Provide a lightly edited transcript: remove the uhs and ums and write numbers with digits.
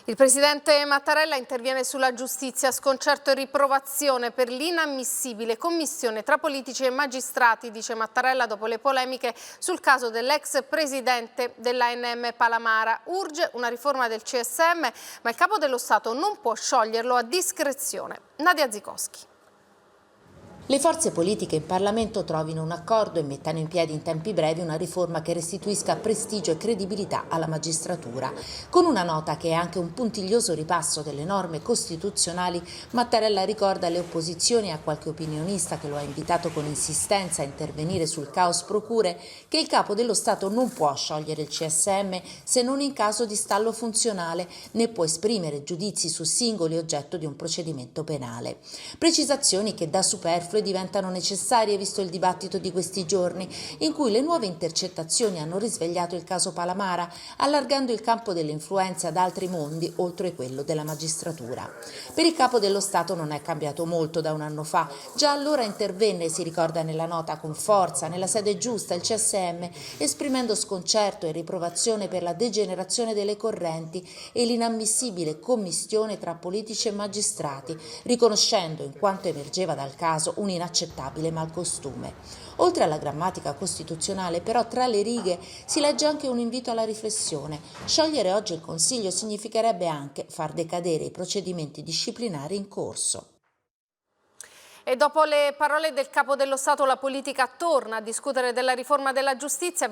Il presidente Mattarella interviene sulla giustizia, sconcerto e riprovazione per l'inammissibile commistione tra politici e magistrati, dice Mattarella dopo le polemiche sul caso dell'ex presidente dell'ANM Palamara. Urge una riforma del CSM, ma il capo dello Stato non può scioglierlo a discrezione. Nadia Zikowski. Le forze politiche in Parlamento trovino un accordo e mettano in piedi in tempi brevi una riforma che restituisca prestigio e credibilità alla magistratura. Con una nota che è anche un puntiglioso ripasso delle norme costituzionali, Mattarella ricorda alle opposizioni e a qualche opinionista che lo ha invitato con insistenza a intervenire sul caos procure che il capo dello Stato non può sciogliere il CSM se non in caso di stallo funzionale, né può esprimere giudizi su singoli oggetto di un procedimento penale. Precisazioni che da superflue diventano necessarie visto il dibattito di questi giorni, in cui le nuove intercettazioni hanno risvegliato il caso Palamara, allargando il campo delle influenze ad altri mondi oltre quello della magistratura. Per il capo dello Stato non è cambiato molto da un anno fa, già allora intervenne, si ricorda nella nota, con forza, nella sede giusta, il CSM, esprimendo sconcerto e riprovazione per la degenerazione delle correnti e l'inammissibile commistione tra politici e magistrati, riconoscendo, in quanto emergeva dal caso, un inaccettabile malcostume. Oltre alla grammatica costituzionale, però, tra le righe si legge anche un invito alla riflessione. Sciogliere oggi il Consiglio significherebbe anche far decadere i procedimenti disciplinari in corso. E dopo le parole del capo dello Stato, la politica torna a discutere della riforma della giustizia.